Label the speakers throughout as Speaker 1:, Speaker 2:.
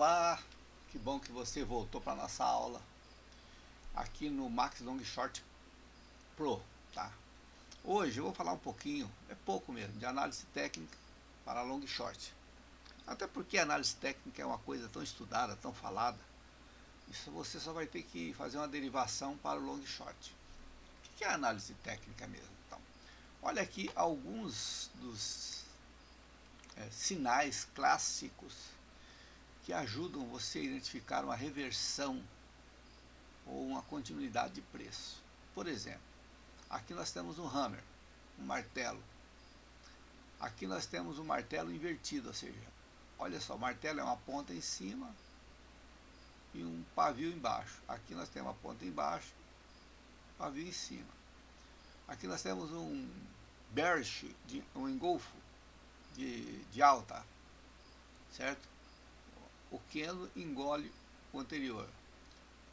Speaker 1: Olá, que bom que você voltou para nossa aula aqui no Max Long Short Pro, tá? Hoje eu vou falar um pouquinho, é pouco mesmo, de análise técnica para long short. Até porque a análise técnica é uma coisa tão estudada, tão falada, isso você só vai ter que fazer uma derivação para o long short. O que é análise técnica mesmo? Então, olha aqui alguns dos sinais clássicos que ajudam você a identificar uma reversão ou uma continuidade de preço. Por exemplo, aqui nós temos um hammer, um martelo. Aqui nós temos um martelo invertido, ou seja, olha só, o martelo é uma ponta em cima e um pavio embaixo. Aqui nós temos uma ponta embaixo, pavio em cima. Aqui nós temos um bearish, um engolfo de alta, certo? O candle engole o anterior.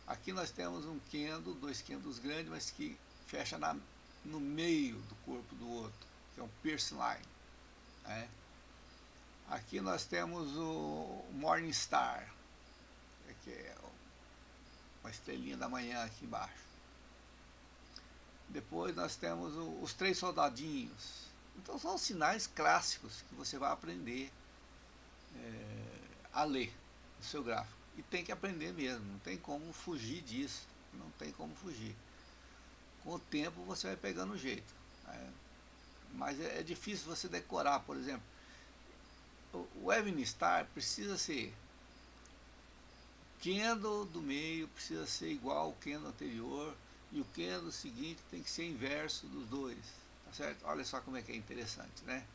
Speaker 1: Aqui nós temos um candle, dois candles grandes, mas que fecha no meio do corpo do outro, que é um piercing line. Né? Aqui nós temos o Morning Star, que é uma estrelinha da manhã aqui embaixo. Depois nós temos os três soldadinhos. Então são sinais clássicos que você vai aprender a ler no seu gráfico. E tem que aprender mesmo, não tem como fugir disso, não tem como fugir. Com o tempo você vai pegando o jeito. Né? Mas é difícil você decorar, por exemplo. O Evening Star precisa ser candle do meio, precisa ser igual ao candle anterior, e o candle seguinte tem que ser inverso dos dois. Tá certo? Olha só como é que é interessante, né?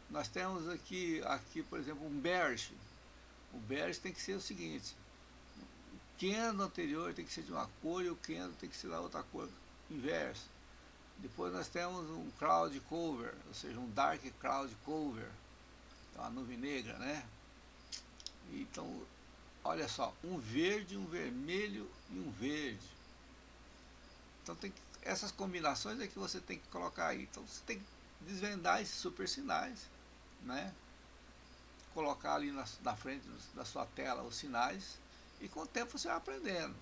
Speaker 1: Nós temos aqui por exemplo, um bearish. O bearish tem que ser o seguinte: o candle anterior tem que ser de uma cor e o candle tem que ser da outra cor, inverso. Depois nós temos um cloud cover, ou seja, um dark cloud cover, uma nuvem negra, né? Então, olha só, um verde, um vermelho e um verde. Então essas combinações é que você tem que colocar aí. Então você tem que desvendar esses super sinais, né? Colocar ali na frente da sua tela os sinais, e com o tempo você vai aprendendo.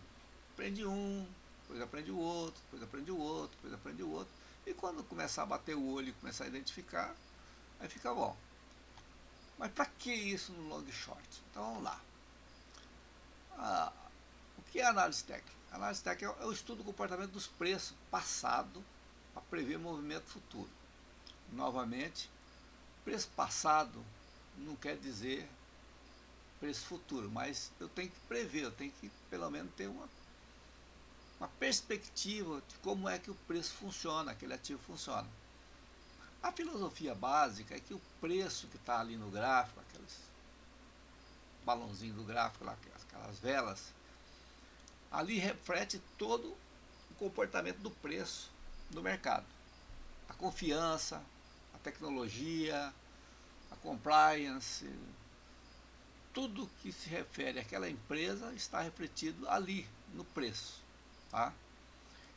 Speaker 1: Aprende um, depois aprende o outro, depois aprende o outro, depois aprende o outro. E quando começar a bater o olho e começar a identificar, aí fica bom. Mas para que isso no long short? Então vamos lá. O que é análise técnica? A análise técnica é o estudo do comportamento dos preços passado para prever movimento futuro. Novamente, preço passado não quer dizer preço futuro, mas eu tenho que prever, eu tenho que pelo menos ter uma perspectiva de como é que o preço funciona, aquele ativo funciona. A filosofia básica é que o preço que está ali no gráfico, aqueles balãozinhos do gráfico, lá, aquelas velas, ali reflete todo o comportamento do preço no mercado. A confiança, a tecnologia, a compliance, tudo que se refere àquela empresa está refletido ali no preço. Tá?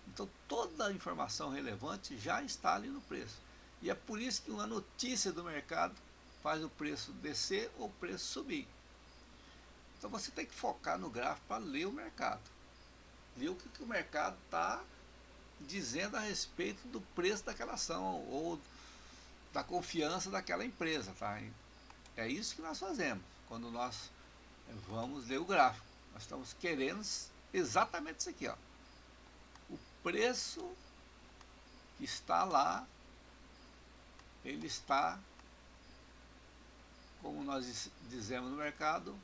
Speaker 1: Então toda a informação relevante já está ali no preço. E é por isso que uma notícia do mercado faz o preço descer ou o preço subir. Então você tem que focar no gráfico para ler o mercado. Ler o que o mercado está dizendo a respeito do preço daquela ação ou da confiança daquela empresa. Tá? É isso que nós fazemos quando nós vamos ler o gráfico. Nós estamos querendo exatamente isso aqui. Ó. O preço que está lá, ele está, como nós dizemos no mercado,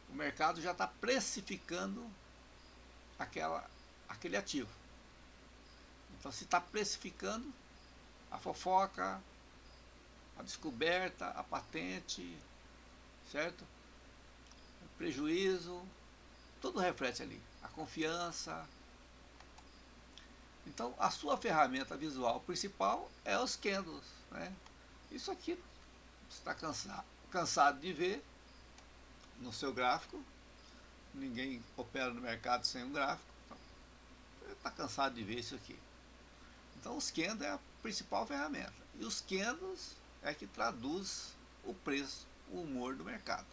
Speaker 1: o mercado já está precificando aquele ativo. Então, se está precificando, a fofoca, a descoberta, a patente, certo? O prejuízo, tudo reflete ali. A confiança. Então, a sua ferramenta visual principal é os candles, né? Isso aqui você está cansado de ver no seu gráfico. Ninguém opera no mercado sem um gráfico. Então, você está cansado de ver isso aqui. Então, os candles é a principal ferramenta. E os candles é que traduz o preço, o humor do mercado.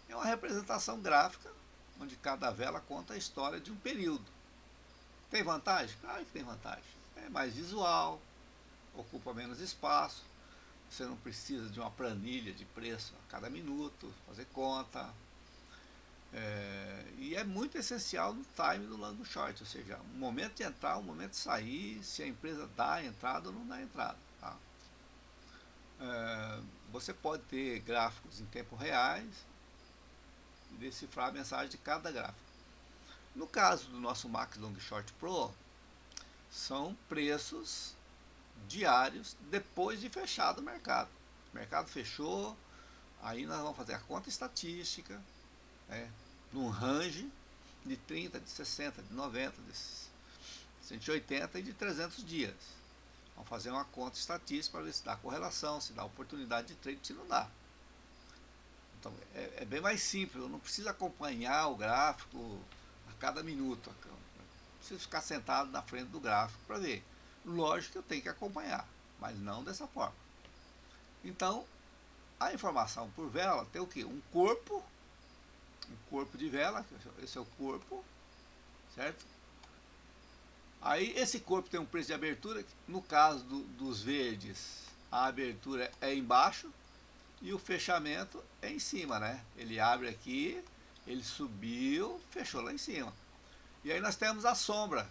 Speaker 1: É uma representação gráfica, onde cada vela conta a história de um período. Tem vantagem? Claro que tem vantagem. É mais visual, ocupa menos espaço, você não precisa de uma planilha de preço a cada minuto, fazer conta. E é muito essencial no time do long short, ou seja, um momento de entrar, um momento de sair, se a empresa dá entrada ou não dá entrada. Tá? Você pode ter gráficos em tempo reais e decifrar a mensagem de cada gráfico. No caso do nosso Max Long Short Pro, são preços diários depois de fechado o mercado. O mercado fechou, aí nós vamos fazer a conta estatística, num range de 30, de 60, de 90, de 180 e de 300 dias. Vamos fazer uma conta estatística para ver se dá correlação, se dá oportunidade de trade, se não dá. Então é bem mais simples, eu não preciso acompanhar o gráfico a cada minuto. Eu preciso ficar sentado na frente do gráfico para ver. Lógico que eu tenho que acompanhar, mas não dessa forma. Então, a informação por vela tem o quê? Um corpo de vela, esse é o corpo, certo? Aí esse corpo tem um preço de abertura, no caso dos verdes, a abertura é embaixo e o fechamento é em cima, né? Ele abre aqui, ele subiu, fechou lá em cima. E aí nós temos a sombra,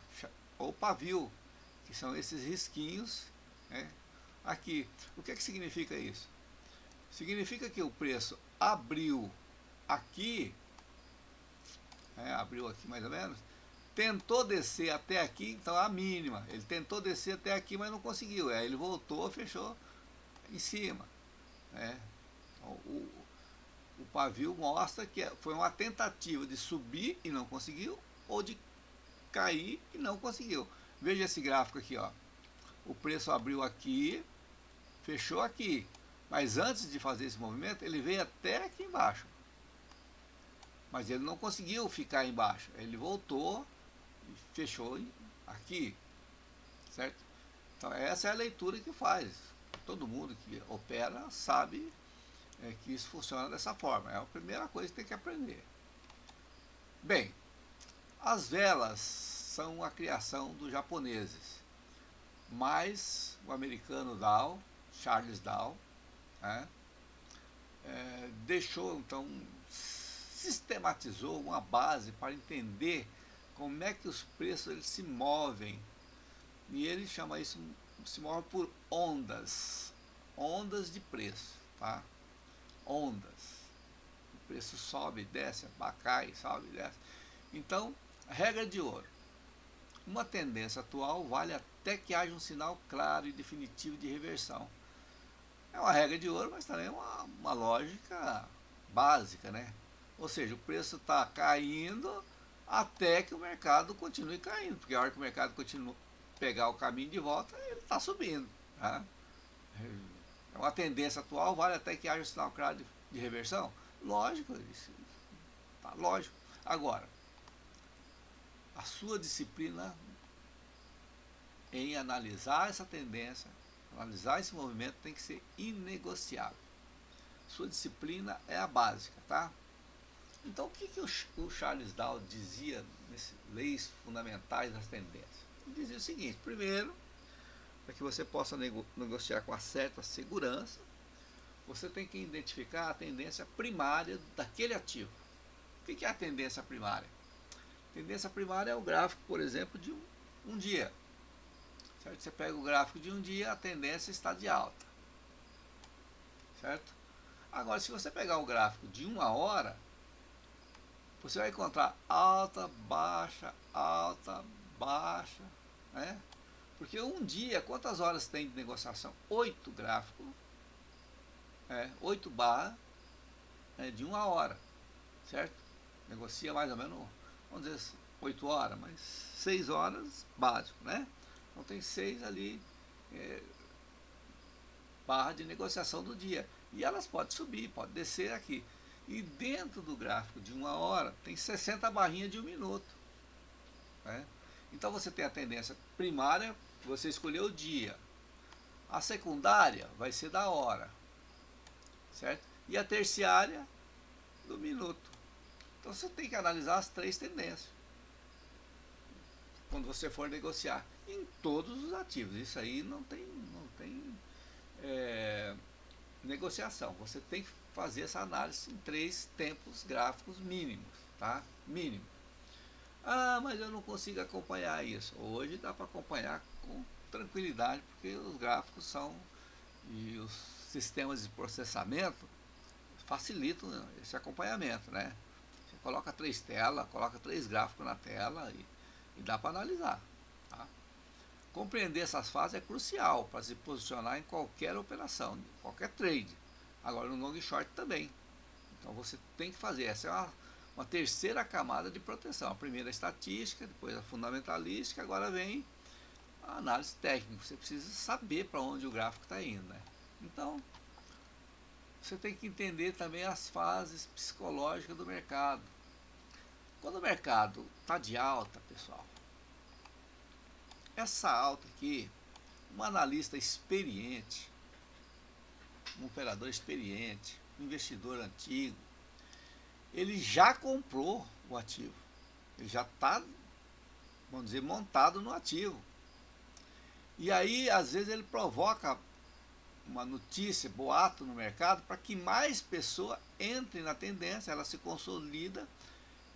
Speaker 1: ou pavio, que são esses risquinhos, né? Aqui. O que significa isso? Significa que o preço abriu aqui, abriu aqui mais ou menos, tentou descer até aqui, então a mínima, ele tentou descer até aqui, mas não conseguiu, aí ele voltou, fechou em cima. Então, o pavio mostra que foi uma tentativa de subir e não conseguiu, ou de cair e não conseguiu. Veja esse gráfico aqui, ó. O preço abriu aqui, fechou aqui, mas antes de fazer esse movimento, ele veio até aqui embaixo. Mas ele não conseguiu ficar embaixo, ele voltou e fechou aqui, certo? Então essa é a leitura que faz. Todo mundo que opera sabe que isso funciona dessa forma. É a primeira coisa que tem que aprender. Bem, as velas são a criação dos japoneses, mas o americano Dow, Charles Dow, deixou, então, sistematizou uma base para entender como é que os preços eles se movem. E ele chama isso, se move por ondas, ondas de preço, tá? Ondas. O preço sobe, desce, cai, sobe, desce. Então, regra de ouro. Uma tendência atual vale até que haja um sinal claro e definitivo de reversão. É uma regra de ouro, mas também é uma lógica básica, né? Ou seja, o preço está caindo até que o mercado continue caindo, porque a hora que o mercado continua pegar o caminho de volta, ele está subindo. Tá? É uma tendência atual, vale até que haja um sinal claro de reversão? Lógico, isso, tá, lógico. Agora, a sua disciplina em analisar essa tendência, analisar esse movimento, tem que ser inegociável. Sua disciplina é a básica, tá? Então, o que o Charles Dow dizia nessas leis fundamentais das tendências? Ele dizia o seguinte: primeiro, para que você possa negociar com uma certa segurança, você tem que identificar a tendência primária daquele ativo. O que é a tendência primária? A tendência primária é o gráfico, por exemplo, de um dia. Certo? Você pega o gráfico de um dia, a tendência está de alta. Certo? Agora, se você pegar o gráfico de uma hora, você vai encontrar alta, baixa, né? Porque um dia, quantas horas tem de negociação? 8 gráficos, 8 barras, de uma hora, certo? Negocia mais ou menos, vamos dizer, 8 horas, mas 6 horas básico, né? Então tem 6 ali, barra de negociação do dia. E elas podem subir, podem descer aqui. E dentro do gráfico de uma hora, tem 60 barrinhas de um minuto. Então você tem a tendência primária, você escolheu o dia. A secundária vai ser da hora. Certo? E a terciária do minuto. Então você tem que analisar as 3 tendências quando você for negociar em todos os ativos. Isso aí não tem negociação. Você tem que fazer essa análise em 3 tempos gráficos mínimos, tá? Mínimo. Ah, mas eu não consigo acompanhar isso. Hoje dá para acompanhar com tranquilidade, porque os gráficos são e os sistemas de processamento facilitam esse acompanhamento, né? Você coloca 3 telas, coloca 3 gráficos na tela e dá para analisar, tá? Compreender essas fases é crucial para se posicionar em qualquer operação, qualquer trade. Agora no long e short também. Então você tem que fazer, essa é uma terceira camada de proteção. A primeira é a estatística, depois a fundamentalística, agora vem a análise técnica. Você precisa saber para onde o gráfico está indo, né? Então, você tem que entender também as fases psicológicas do mercado. Quando o mercado está de alta, pessoal, essa alta aqui, um analista experiente, um operador experiente, um investidor antigo, ele já comprou o ativo. Ele já está, vamos dizer, montado no ativo. E aí, às vezes, ele provoca uma notícia, boato no mercado, para que mais pessoas entrem na tendência, ela se consolida,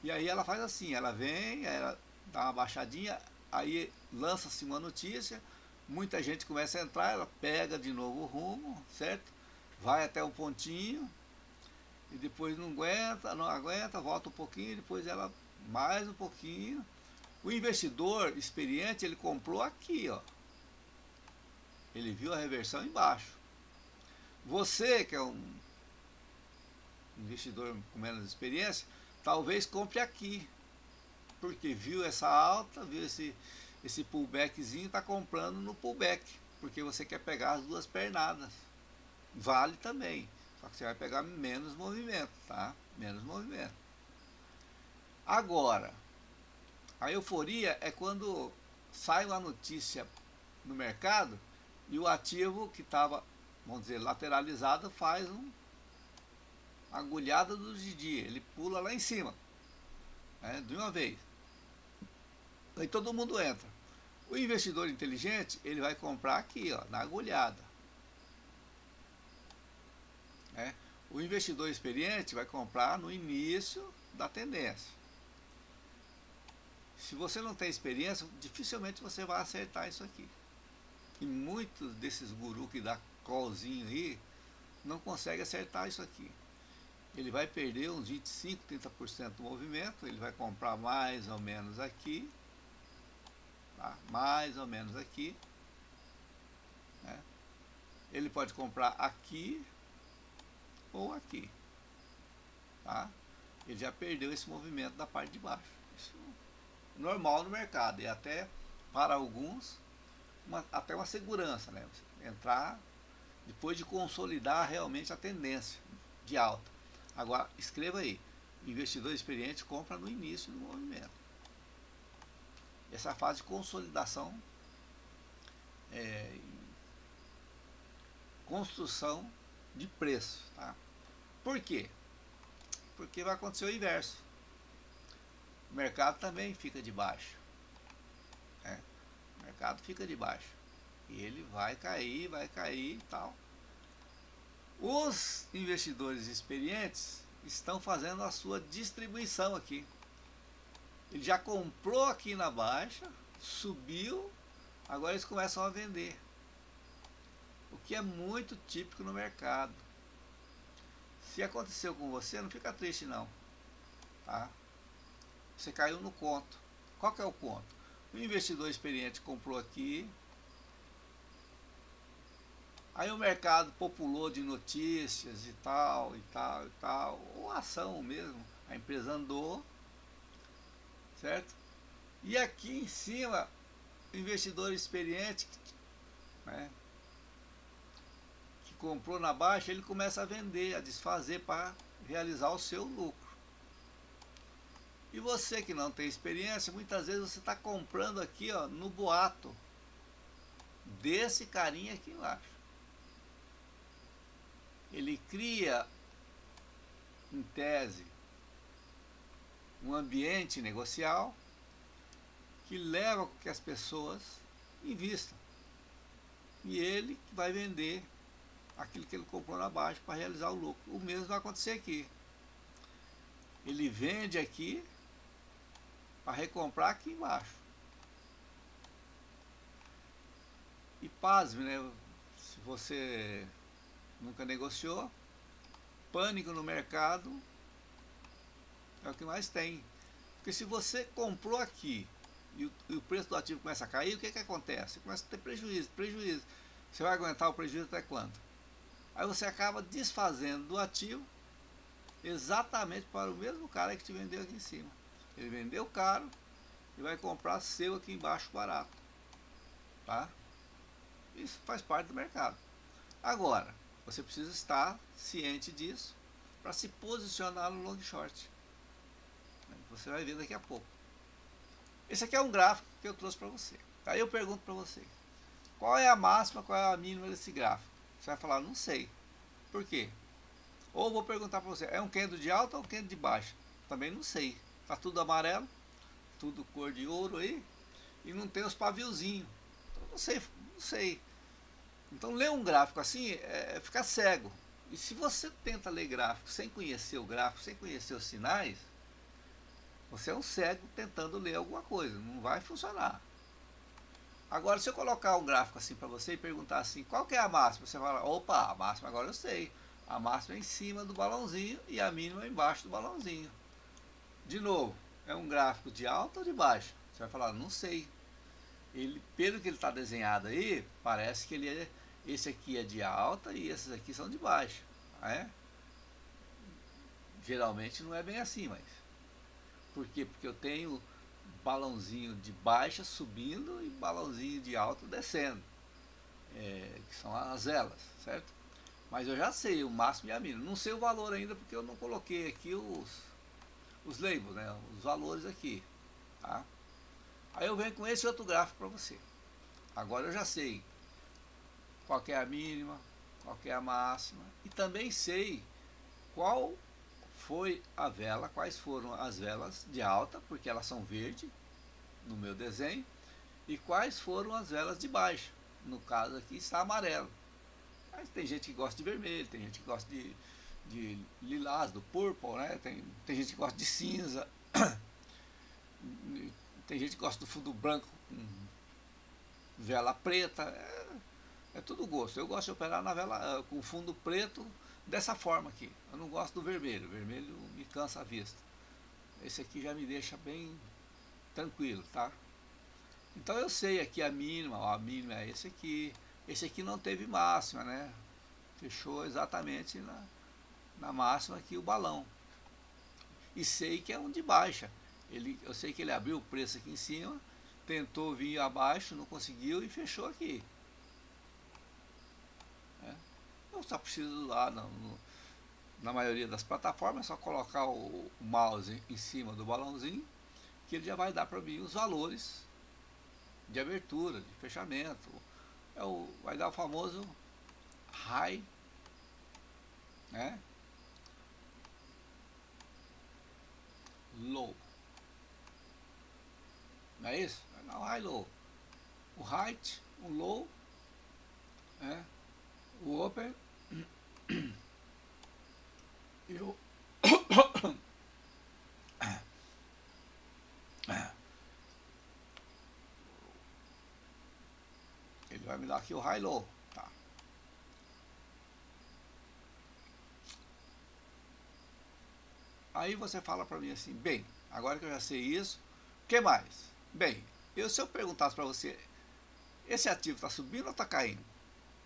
Speaker 1: e aí ela faz assim, ela vem, ela dá uma baixadinha, aí lança-se uma notícia, muita gente começa a entrar, ela pega de novo o rumo, certo? Vai até um pontinho, e depois não aguenta, volta um pouquinho, depois ela mais um pouquinho. O investidor experiente, ele comprou aqui, ó. Ele viu a reversão embaixo. Você, que é um investidor com menos experiência, talvez compre aqui, porque viu essa alta, viu esse pullbackzinho, está comprando no pullback, porque você quer pegar as 2 pernadas. Vale também, só que você vai pegar menos movimento, tá? Menos movimento. Agora, a euforia é quando sai uma notícia no mercado e o ativo que estava, vamos dizer, lateralizado, faz uma agulhada do Didi, ele pula lá em cima, né, de uma vez. Aí todo mundo entra. O investidor inteligente, ele vai comprar aqui, ó, na agulhada. Né? O investidor experiente vai comprar no início da tendência. Se você não tem experiência, dificilmente você vai acertar isso aqui. E muitos desses gurus que dá callzinho aí, não conseguem acertar isso aqui. Ele vai perder uns 25, 30% do movimento, ele vai comprar mais ou menos aqui, tá? Mais ou menos aqui, né? Ele pode comprar aqui ou aqui, tá? Ele já perdeu esse movimento da parte de baixo. Isso é normal no mercado, e até para alguns até uma segurança, né? Você entrar depois de consolidar realmente a tendência de alta. Agora, escreva aí, investidor experiente compra no início do movimento. Essa fase de consolidação, construção de preço. Tá? Por quê? Porque vai acontecer o inverso. O mercado também fica de baixo. Né? O mercado fica de baixo. E ele vai cair e tal. Os investidores experientes estão fazendo a sua distribuição aqui. Ele já comprou aqui na baixa, subiu, agora eles começam a vender. O que é muito típico no mercado. Se aconteceu com você, não fica triste não. Tá? Você caiu no conto. Qual que é o conto? O investidor experiente comprou aqui, aí o mercado populou de notícias e tal, ou ação mesmo, a empresa andou, certo? E aqui em cima, o investidor experiente, né, que comprou na baixa, ele começa a vender, a desfazer para realizar o seu lucro. E você que não tem experiência, muitas vezes você está comprando aqui, ó, no boato desse carinha aqui embaixo. Ele cria em tese, um ambiente negocial que leva a que as pessoas invistam. E ele vai vender aquilo que ele comprou na baixa para realizar o lucro. O mesmo vai acontecer aqui. Ele vende aqui para recomprar aqui embaixo. E pasme, né? Se você nunca negociou, pânico no mercado é o que mais tem. Porque se você comprou aqui e o preço do ativo começa a cair, o que acontece? Você começa a ter prejuízo. Você vai aguentar o prejuízo até quando? Aí você acaba desfazendo do ativo exatamente para o mesmo cara que te vendeu aqui em cima. Ele vendeu caro e vai comprar seu aqui embaixo barato. Tá? Isso faz parte do mercado. Agora, você precisa estar ciente disso para se posicionar no long short. Você vai ver daqui a pouco. Esse aqui é um gráfico que eu trouxe para você. Aí eu pergunto para você, qual é a máxima, qual é a mínima desse gráfico? Você vai falar, não sei. Por quê? Ou vou perguntar para você, é um candle de alta ou um candle de baixa? Também não sei. Está tudo amarelo, tudo cor de ouro aí, e não tem os paviozinhos. Então não sei, não sei. Então ler um gráfico assim é ficar cego. E se você tenta ler gráfico sem conhecer o gráfico, sem conhecer os sinais, você é um cego tentando ler alguma coisa, não vai funcionar. Agora, se eu colocar um gráfico assim para você e perguntar assim, qual que é a máxima? Você fala, opa, a máxima agora eu sei. A máxima é em cima do balãozinho e a mínima é embaixo do balãozinho. De novo, é um gráfico de alta ou de baixa? Você vai falar, não sei. Ele, pelo que ele está desenhado aí, parece que esse aqui é de alta e esses aqui são de baixa. É? Geralmente não é bem assim, mas... Por quê? Porque eu tenho balãozinho de baixa subindo e balãozinho de alta descendo, que são as velas, certo? Mas eu já sei o máximo e a mínima. Não sei o valor ainda porque eu não coloquei aqui os labels, né? Os valores aqui. Tá? Aí eu venho com esse outro gráfico para você. Agora eu já sei qual que é a mínima, qual que é a máxima. E também sei qual foi a vela, quais foram as velas de alta, porque elas são verde no meu desenho, e quais foram as velas de baixa. No caso aqui está amarelo. Mas tem gente que gosta de vermelho, tem gente que gosta de lilás, do purple, né? Tem gente que gosta de cinza, tem gente que gosta do fundo branco com vela preta. É tudo gosto. Eu gosto de operar na vela com fundo preto dessa forma aqui. Eu não gosto do vermelho. O vermelho me cansa a vista. Esse aqui já me deixa bem tranquilo, tá? Então eu sei aqui a mínima, ó, a mínima é esse aqui não teve máxima, né? Fechou exatamente na máxima aqui o balão. E sei que é um de baixa. Eu sei que ele abriu o preço aqui em cima, tentou vir abaixo, não conseguiu e fechou aqui. Eu só preciso lá na maioria das plataformas, é só colocar o mouse em cima do balãozinho, que ele já vai dar para mim os valores de abertura, de fechamento. Vai dar o famoso high, né? Low. Não é isso? Vai dar o high low. O height, o low, né? O open e o ele vai me dar aqui o high low, tá? Aí você fala para mim assim, bem, agora que eu já sei isso, o que mais? Bem, se eu perguntasse para você, esse ativo está subindo ou está caindo?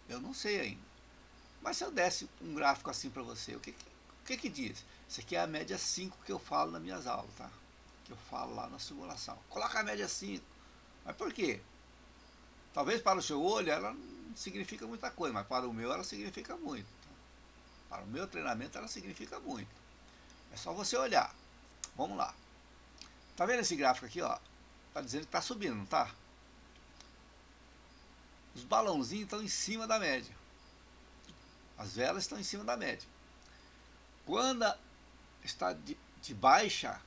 Speaker 1: Eu não sei ainda. Mas se eu desse um gráfico assim para você, o que diz? Isso aqui é a média 5 que eu falo nas minhas aulas, tá? Que eu falo lá na simulação. Coloca a média 5. Mas por quê? Talvez para o seu olho ela não significa muita coisa, mas para o meu ela significa muito. Para o meu treinamento ela significa muito. É só você olhar. Vamos lá. Tá vendo esse gráfico aqui, ó? Tá dizendo que tá subindo, não tá? Os balãozinhos estão em cima da média. As velas estão em cima da média. Quando está de baixa,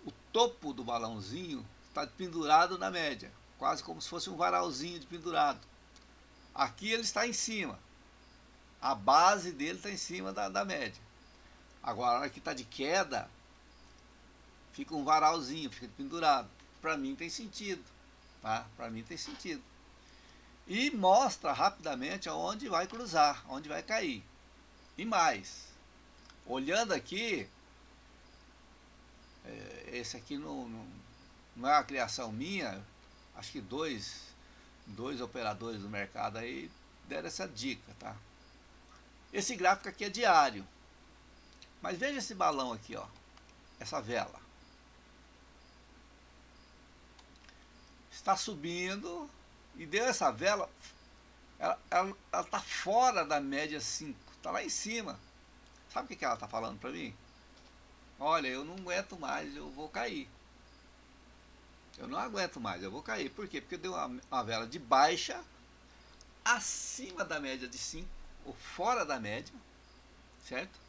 Speaker 1: o topo do balãozinho está pendurado na média, quase como se fosse um varalzinho de pendurado. Aqui ele está em cima, a base dele está em cima da média. Agora, a hora que está de queda, fica um varalzinho, fica pendurado. Para mim tem sentido, tá? Para mim tem sentido. E mostra rapidamente aonde vai cruzar, onde vai cair. E mais, olhando aqui, esse aqui não é uma criação minha, acho que dois operadores do mercado aí deram essa dica, tá? Esse gráfico aqui é diário, mas veja esse balão aqui, ó, essa vela. Está subindo e deu essa vela, ela está fora da média 5, está lá em cima. Sabe o que ela está falando para mim? Olha, eu não aguento mais, eu vou cair. Eu não aguento mais, eu vou cair. Por quê? Porque deu uma vela de baixa, acima da média de 5, ou fora da média, certo?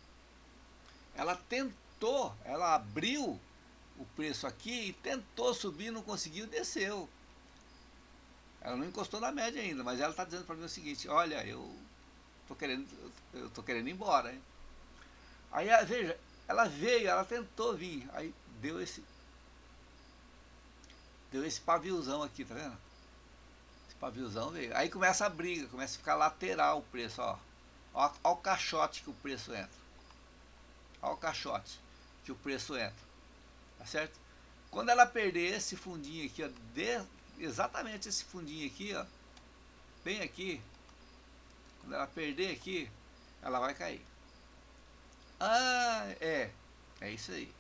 Speaker 1: Ela tentou, ela abriu o preço aqui e tentou subir, não conseguiu, desceu. Ela não encostou na média ainda, mas ela está dizendo para mim o seguinte: olha, eu tô querendo ir embora, hein? Aí veja, ela veio, ela tentou vir, aí deu esse paviozão aqui, tá vendo? Esse paviozão veio. Aí começa a briga, começa a ficar lateral o preço, ó. Ó o caixote que o preço entra. Ó o caixote que o preço entra. Tá certo? Quando ela perder esse fundinho aqui, ó, exatamente esse fundinho aqui, ó, bem aqui, quando ela perder aqui, ela vai cair. Ah, é isso aí.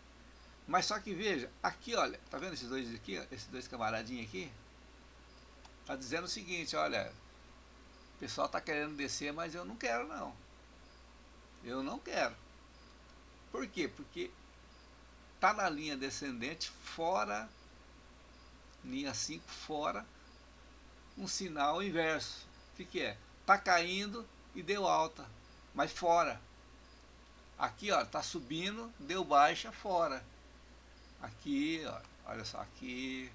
Speaker 1: Mas só que veja, aqui olha, tá vendo esses dois aqui, ó, esses dois camaradinhos aqui? Tá dizendo o seguinte, olha, o pessoal tá querendo descer, mas eu não quero não. Eu não quero. Por quê? Porque tá na linha descendente, fora, linha 5 fora, um sinal inverso. O que é? Tá caindo e deu alta, mas fora. Aqui, ó, tá subindo, deu baixa, fora. Aqui, ó, olha só, aqui,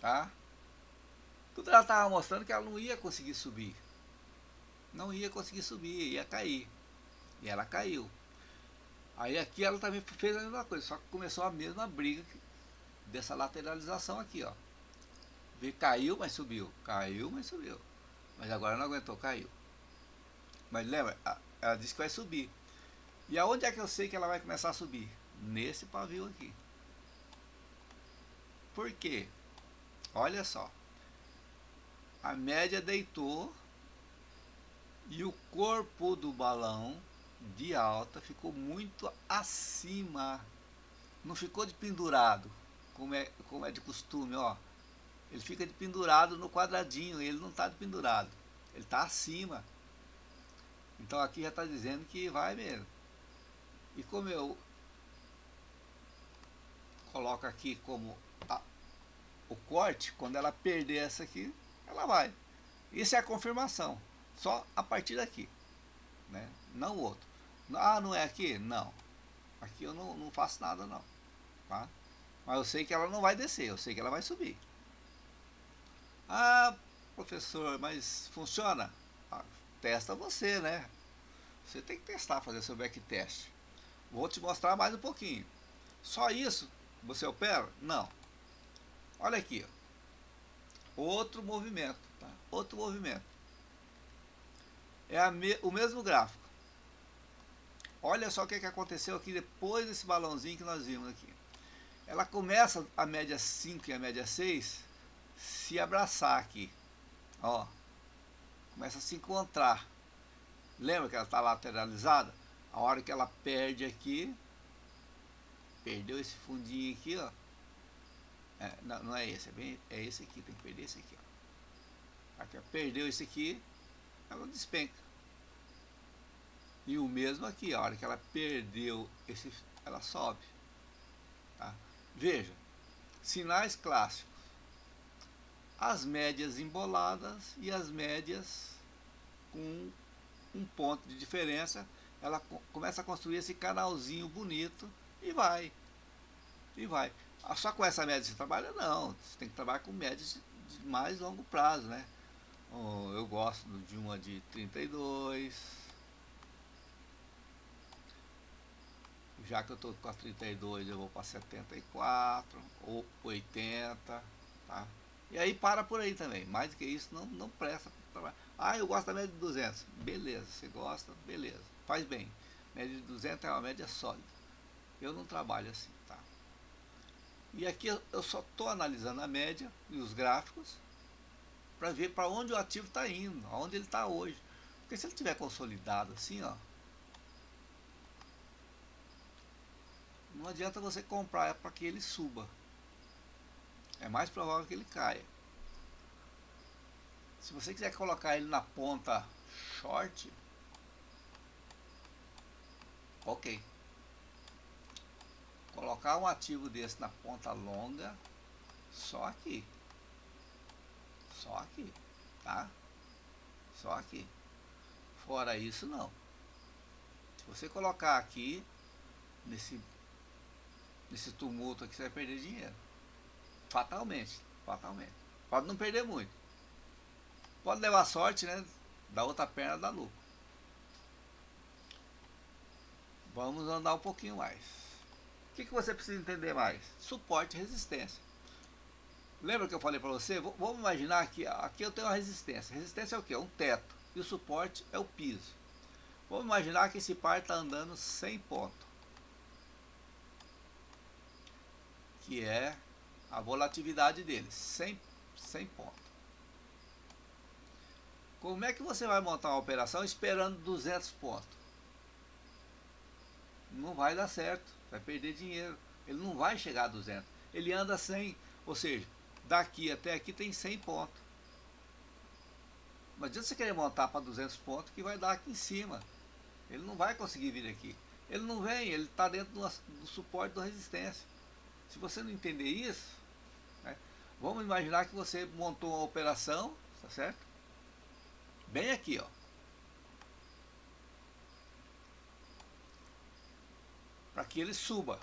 Speaker 1: tá? Tudo ela estava mostrando que ela não ia conseguir subir. Não ia conseguir subir, ia cair. E ela caiu. Aí aqui ela também fez a mesma coisa, só que começou a mesma briga dessa lateralização aqui, ó. Caiu, mas subiu. Caiu, mas subiu. Mas agora não aguentou, caiu. Mas lembra, ela disse que vai subir. E aonde é que eu sei que ela vai começar a subir? Nesse pavio aqui. Por quê? Olha só. A média deitou e o corpo do balão de alta ficou muito acima. Não ficou de pendurado, como é de costume, ó. Ele fica de pendurado no quadradinho, ele não está de pendurado. Ele está acima. Então aqui já está dizendo que vai mesmo. E como eu coloco aqui como o corte, quando ela perder essa aqui, ela vai. Isso é a confirmação. Só a partir daqui, né? Não o outro. Ah, não é aqui? Não. Aqui eu não faço nada não, tá? Mas eu sei que ela não vai descer, eu sei que ela vai subir. Ah, professor, mas funciona? Ah, testa você, né? Você tem que testar, fazer seu backtest. Vou te mostrar mais um pouquinho. Só isso você opera? Não. Olha aqui, ó. Outro movimento, tá? Outro movimento. É o mesmo gráfico. Olha só o que aconteceu aqui depois desse balãozinho que nós vimos aqui. Ela começa a média 5 e a média 6 se abraçar aqui. Ó. Começa a se encontrar. Lembra que ela está lateralizada? A hora que ela perde aqui, perdeu esse fundinho aqui, ó. Não é esse, é esse aqui, tem que perder esse aqui, ó. Aqui, ó, perdeu esse aqui, ela despenca. E o mesmo aqui, a hora que ela perdeu esse, ela sobe. Tá? Veja, sinais clássicos. As médias emboladas e as médias com um ponto de diferença ela começa a construir esse canalzinho bonito e vai, e vai. Só com essa média você trabalha? Não, você tem que trabalhar com médias de mais longo prazo, né? Eu gosto de uma de 32, já que eu estou com a 32 eu vou para 74 ou 80, tá? E aí para por aí também, mais do que isso não presta para trabalhar. Ah, eu gosto da média de 200, beleza, você gosta, beleza, faz bem. Média de 200 é uma média sólida, eu não trabalho assim, tá? E aqui eu só estou analisando a média e os gráficos para ver para onde o ativo está indo, aonde ele está hoje. Porque se ele estiver consolidado assim, ó, não adianta você comprar para que ele suba. É mais provável que ele caia. Se você quiser colocar ele na ponta short, ok. Colocar um ativo desse na ponta longa, só aqui. Só aqui, tá? Só aqui. Fora isso, não. Se você colocar aqui, nesse tumulto aqui, você vai perder dinheiro. Fatalmente, fatalmente. Pode não perder muito. Pode levar sorte, né? Da outra perna dá lucro. Vamos andar um pouquinho mais. O que você precisa entender mais? Suporte e resistência. Lembra que eu falei para você? Vamos imaginar que aqui eu tenho uma resistência. Resistência é o quê? Um teto. E o suporte é o piso. Vamos imaginar que esse par está andando 100 pontos, que é a volatilidade dele, 100 pontos. Como é que você vai montar uma operação esperando 200 pontos? Não vai dar certo, vai perder dinheiro. Ele não vai chegar a 200. Ele anda 100, ou seja, daqui até aqui tem 100 pontos. Não adianta você querer montar para 200 pontos que vai dar aqui em cima. Ele não vai conseguir vir aqui. Ele não vem, ele está dentro do suporte da resistência. Se você não entender isso, né, vamos imaginar que você montou uma operação, tá certo? Bem aqui, ó. Para que ele suba.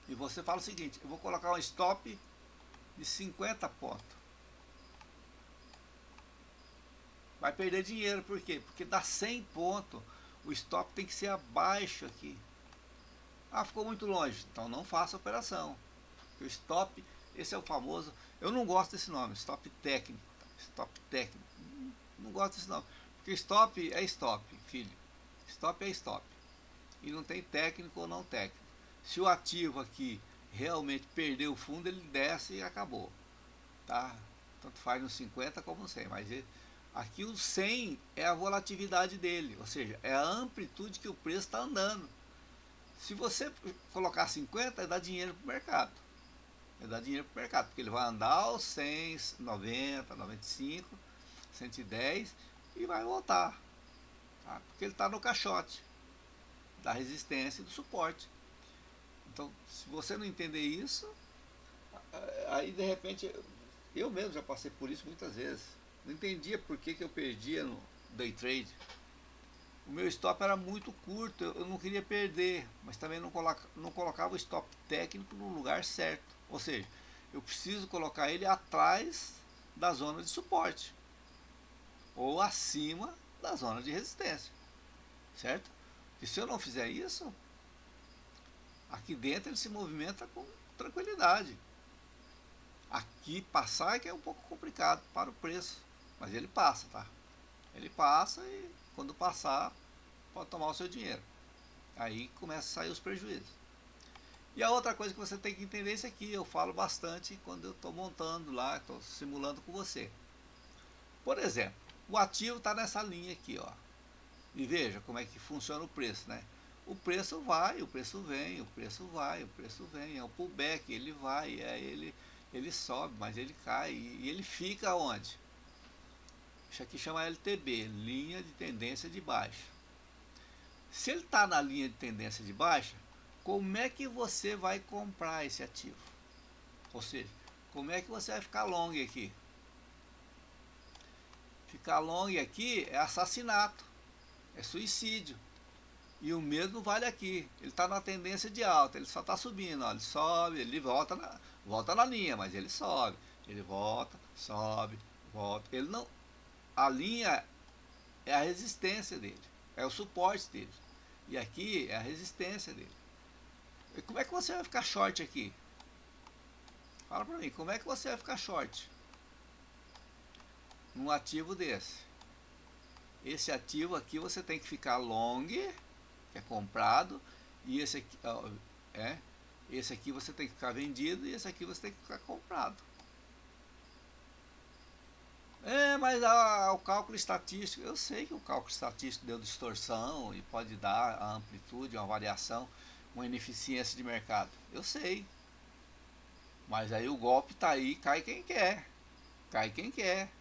Speaker 1: E você fala o seguinte, eu vou colocar um stop de 50 pontos. Vai perder dinheiro, por quê? Porque dá 100 pontos, o stop tem que ser abaixo aqui. Ah, ficou muito longe, então não faça a operação. O stop, esse é o famoso, eu não gosto desse nome, stop técnico. Stop técnico, não gosto desse nome. Porque stop é stop, filho. Stop é stop. E não tem técnico ou não técnico. Se o ativo aqui realmente perdeu o fundo, ele desce e acabou. Tá? Tanto faz no 50 como no 100, mas aqui o 100 é a volatilidade dele, ou seja, é a amplitude que o preço está andando. Se você colocar 50, dá dinheiro para o mercado. Dá dinheiro para o mercado, porque ele vai andar aos 100, 90, 95, 110 e vai voltar. Tá? Porque ele está no caixote da resistência e do suporte. Então, se você não entender isso, aí de repente, eu mesmo já passei por isso muitas vezes. Não entendia por que eu perdia no day trade. O meu stop era muito curto, eu não queria perder, mas também não colocava o stop técnico no lugar certo. Ou seja, eu preciso colocar ele atrás da zona de suporte ou acima da zona de resistência, certo? E se eu não fizer isso, aqui dentro ele se movimenta com tranquilidade. Aqui passar é que é um pouco complicado para o preço, mas ele passa, tá? Ele passa e quando passar pode tomar o seu dinheiro. Aí começa a sair os prejuízos. E a outra coisa que você tem que entender é isso aqui, eu falo bastante quando eu estou montando lá, estou simulando com você. Por exemplo, o ativo está nessa linha aqui, ó. E veja como é que funciona o preço, né? O preço vai, o preço vem, o preço vai, o preço vem. É o pullback, ele vai, ele sobe, mas ele cai. E ele fica onde? Isso aqui chama LTB, linha de tendência de baixa. Se ele está na linha de tendência de baixa, como é que você vai comprar esse ativo? Ou seja, como é que você vai ficar long aqui? Ficar long aqui é assassinato. É suicídio. E o mesmo vale aqui. Ele está na tendência de alta, ele só está subindo. Ó, ele sobe, ele volta na linha, mas ele sobe. Ele volta, sobe, volta. Ele não. A linha é a resistência dele, é o suporte dele. E aqui é a resistência dele. E como é que você vai ficar short aqui? Fala pra mim, como é que você vai ficar short num ativo desse? Esse ativo aqui você tem que ficar long, que é comprado, e esse aqui, esse aqui você tem que ficar vendido, e esse aqui você tem que ficar comprado. Mas o cálculo estatístico, eu sei que o cálculo estatístico deu distorção e pode dar a amplitude, uma variação, uma ineficiência de mercado. Eu sei. Mas aí o golpe está aí, cai quem quer. Cai quem quer.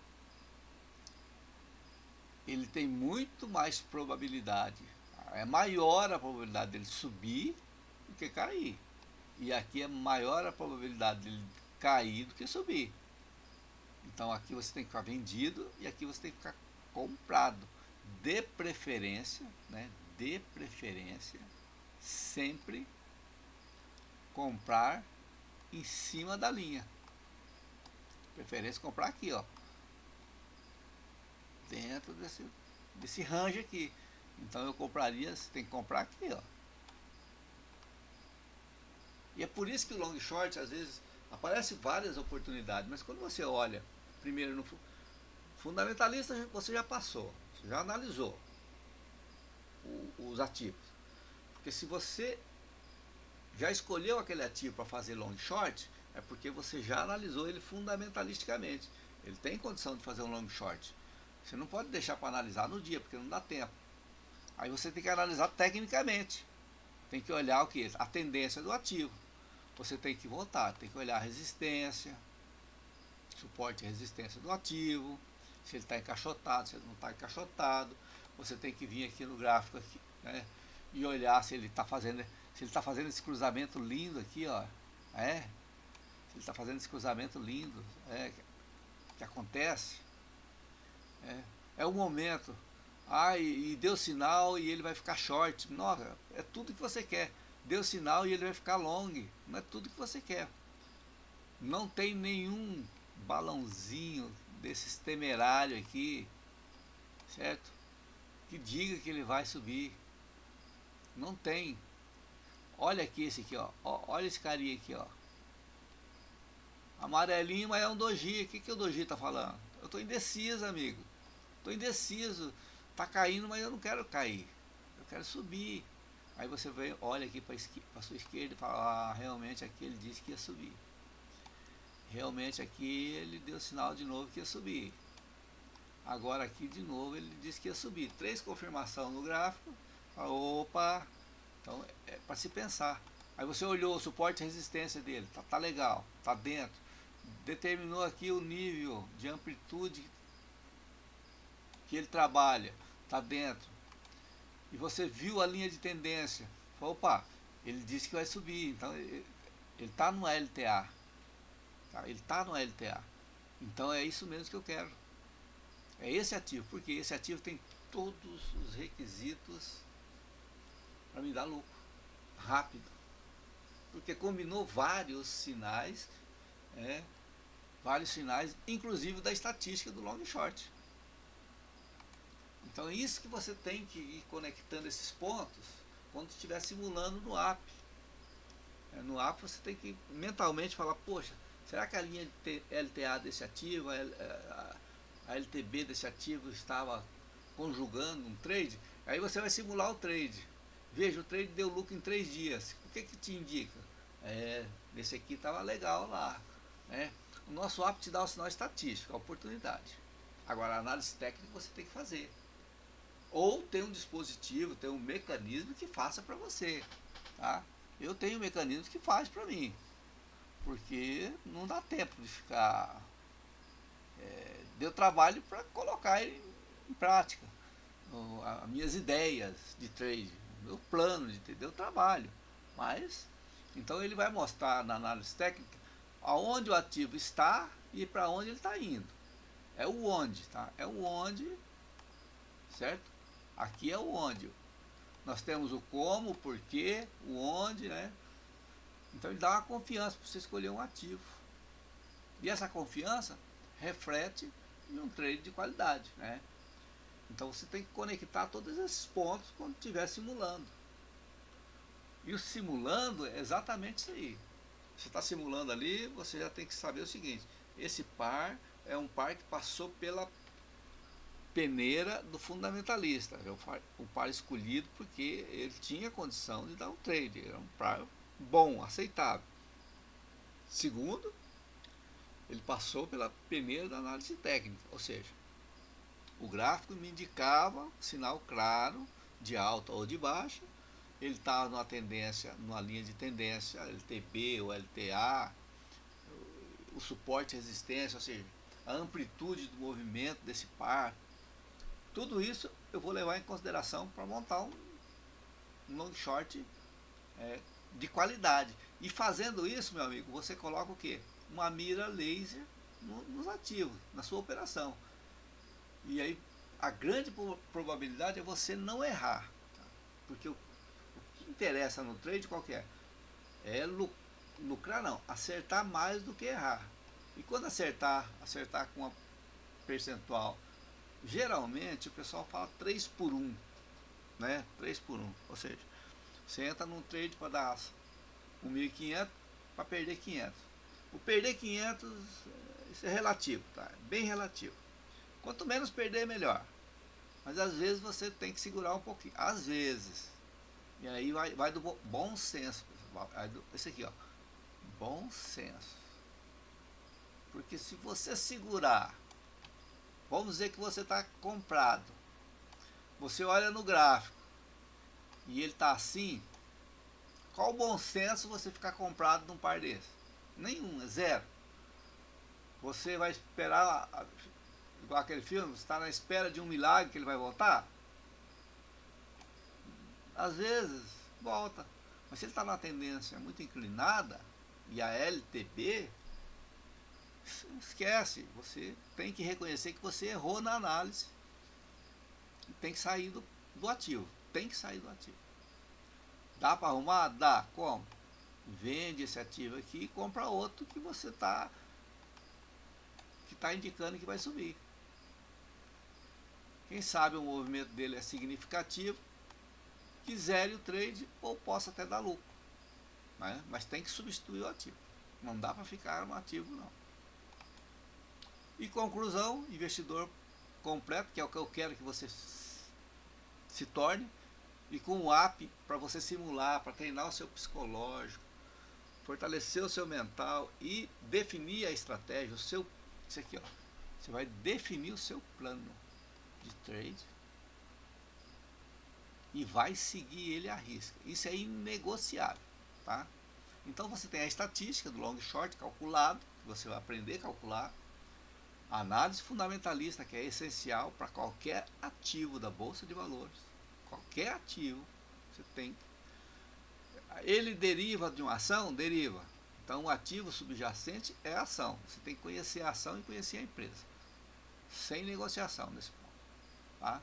Speaker 1: Ele tem muito mais probabilidade. É maior a probabilidade dele subir do que cair. E aqui é maior a probabilidade dele cair do que subir. Então aqui você tem que ficar vendido e aqui você tem que ficar comprado. De preferência, né? De preferência, sempre comprar em cima da linha. Preferência comprar aqui, ó. Dentro desse range aqui. Então eu compraria, você tem que comprar aqui, ó. E é por isso que o long short, às vezes, aparece várias oportunidades, mas quando você olha, primeiro no fundamentalista, você já passou, você já analisou os ativos. Porque se você já escolheu aquele ativo para fazer long short, é porque você já analisou ele fundamentalisticamente. Ele tem condição de fazer um long short. Você não pode deixar para analisar no dia, porque não dá tempo. Aí você tem que analisar tecnicamente. Tem que olhar o que? A tendência do ativo. Você tem que voltar, tem que olhar a resistência, suporte e resistência do ativo, se ele está encaixotado, se ele não está encaixotado. Você tem que vir aqui no gráfico aqui, né, e olhar se ele está fazendo esse cruzamento lindo aqui, ó. Se ele está fazendo esse cruzamento lindo, que acontece. É o momento. E deu sinal e ele vai ficar short. Nossa, é tudo que você quer. Deu sinal e ele vai ficar long. Não é tudo que você quer. Não tem nenhum balãozinho desses temerário aqui, certo? Que diga que ele vai subir. Não tem. Olha aqui esse aqui, ó. Olha esse carinha aqui, ó. Amarelinho, mas é um doji. O que o doji tá falando? Eu tô indeciso, amigo. Tô indeciso. Tá caindo, mas eu não quero cair. Eu quero subir. Aí você vem, olha aqui para a sua esquerda e fala, realmente aqui ele disse que ia subir. Realmente aqui ele deu sinal de novo que ia subir. Agora aqui de novo ele disse que ia subir. 3 confirmações no gráfico. Fala, opa, então é para se pensar. Aí você olhou o suporte e resistência dele, tá legal, tá dentro. Determinou aqui o nível de amplitude que ele trabalha, tá dentro. E você viu a linha de tendência. Falou, opa, ele disse que vai subir, então ele está no LTA. Tá? Ele está no LTA. Então é isso mesmo que eu quero. É esse ativo, porque esse ativo tem todos os requisitos para me dar lucro. Rápido. Porque combinou vários sinais, inclusive da estatística do long short. Então é isso que você tem que ir conectando esses pontos quando estiver simulando no app. No app você tem que mentalmente falar, poxa, será que a linha de LTA desse ativo, a LTB desse ativo estava conjugando um trade? Aí você vai simular o trade. Veja, o trade deu lucro em 3 dias. O que te indica? Esse aqui estava legal lá. O nosso app te dá o sinal estatístico, a oportunidade. Agora, a análise técnica você tem que fazer. Ou tem um dispositivo, tem um mecanismo que faça para você. Tá? Eu tenho um mecanismo que faz para mim. Porque não dá tempo de ficar... deu trabalho para colocar ele em prática. As minhas ideias de trade, o meu plano de trade, deu trabalho. Mas, então ele vai mostrar na análise técnica aonde o ativo está e para onde ele está indo. É o onde, tá? É o onde, certo? Aqui é o onde. Nós temos o como, o porquê, o onde, né? Então ele dá uma confiança para você escolher um ativo. E essa confiança reflete em um trade de qualidade, né? Então você tem que conectar todos esses pontos quando estiver simulando. E o simulando é exatamente isso aí. Você está simulando ali, você já tem que saber o seguinte: esse par é um par que passou pela peneira do fundamentalista. É o par escolhido porque ele tinha condição de dar um trade. Era um par bom, aceitável. Segundo, ele passou pela peneira da análise técnica, ou seja, o gráfico me indicava sinal claro de alta ou de baixa. Ele estava numa tendência, numa linha de tendência, LTB ou LTA, o suporte e resistência, ou seja, a amplitude do movimento desse par. Tudo isso eu vou levar em consideração para montar um long short de qualidade. E fazendo isso, meu amigo, você coloca o quê? Uma mira laser nos ativos, na sua operação. E aí a grande probabilidade é você não errar. Tá? Porque o que interessa no trade qual que é? É lucrar não, acertar mais do que errar. E quando acertar com uma percentual, geralmente o pessoal fala 3 por 1, né? 3 por 1, ou seja, você entra num trade para dar 1.500 para perder 500. O perder 500, isso é relativo, tá? Bem relativo. Quanto menos perder, melhor. Mas às vezes você tem que segurar um pouquinho. Às vezes. E aí vai do bom senso. Esse aqui, ó. Bom senso. Porque se você segurar, vamos dizer que você está comprado. Você olha no gráfico e ele está assim. Qual o bom senso você ficar comprado num par desse? Nenhum, é zero. Você vai esperar, igual aquele filme, você está na espera de um milagre que ele vai voltar? Às vezes, volta. Mas se ele está numa tendência muito inclinada, e a LTB, esquece. Você tem que reconhecer que você errou na análise. E tem que sair do ativo. Tem que sair do ativo. Dá para arrumar? Dá. Como? Vende esse ativo aqui e compra outro que você está indicando que vai subir. Quem sabe o movimento dele é significativo, que zere o trade ou possa até dar lucro. Né? Mas tem que substituir o ativo. Não dá para ficar no ativo, não. E conclusão, investidor completo, que é o que eu quero que você se torne, e com o app para você simular, para treinar o seu psicológico, fortalecer o seu mental e definir a estratégia, isso aqui, ó. Você vai definir o seu plano de trade e vai seguir ele à risca. Isso é inegociável, tá? Então você tem a estatística do long short calculado, que você vai aprender a calcular, a análise fundamentalista, que é essencial para qualquer ativo da Bolsa de Valores. Qualquer ativo, você tem. Ele deriva de uma ação? Deriva. Então o ativo subjacente é a ação. Você tem que conhecer a ação e conhecer a empresa. Sem negociação nesse ponto. Tá?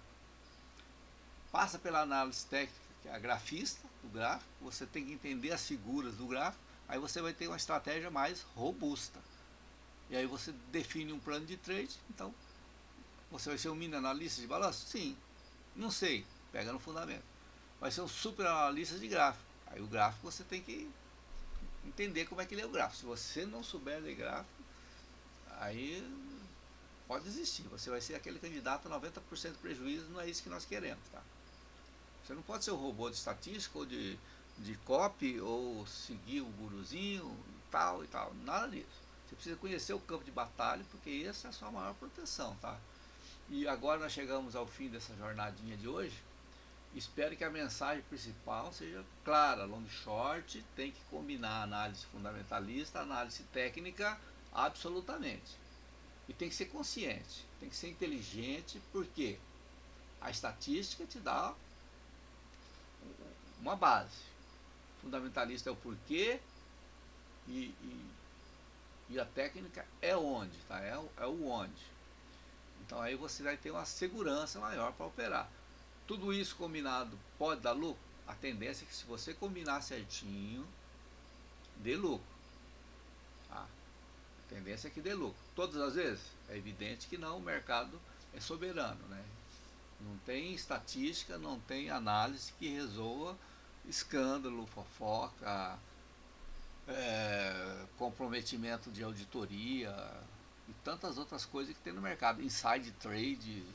Speaker 1: Passa pela análise técnica, que é a grafista do gráfico. Você tem que entender as figuras do gráfico. Aí você vai ter uma estratégia mais robusta. E aí você define um plano de trade. Então, você vai ser um mini analista de balanço? Sim. Não sei. Pega no fundamento. Vai ser um super analista de gráfico. Aí o gráfico você tem que entender como é que ele é o gráfico. Se você não souber ler gráfico, aí pode desistir. Você vai ser aquele candidato a 90% de prejuízo. Não é isso que nós queremos, tá? Você não pode ser um robô de estatística ou de copy ou seguir o guruzinho tal e tal. Nada disso. Você precisa conhecer o campo de batalha, porque essa é a sua maior proteção, tá? E agora nós chegamos ao fim dessa jornadinha de hoje. Espero que a mensagem principal seja clara. Long short tem que combinar análise fundamentalista, análise técnica, absolutamente. E tem que ser consciente, tem que ser inteligente, porque a estatística te dá uma base. Fundamentalista é o porquê e a técnica é onde, tá? É o onde. Então aí você vai ter uma segurança maior para operar. Tudo isso combinado pode dar lucro? A tendência é que se você combinar certinho, dê lucro. Tá? A tendência é que dê lucro. Todas as vezes? É evidente que não, o mercado é soberano, né? Não tem estatística, não tem análise que resolva escândalo, fofoca, comprometimento de auditoria e tantas outras coisas que tem no mercado. Inside trade,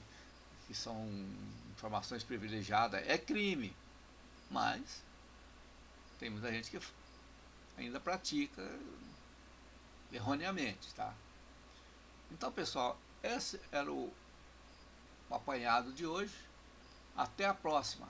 Speaker 1: que são informações privilegiadas, é crime, mas tem muita gente que ainda pratica erroneamente, tá? Então, pessoal, esse era o apanhado de hoje. Até a próxima.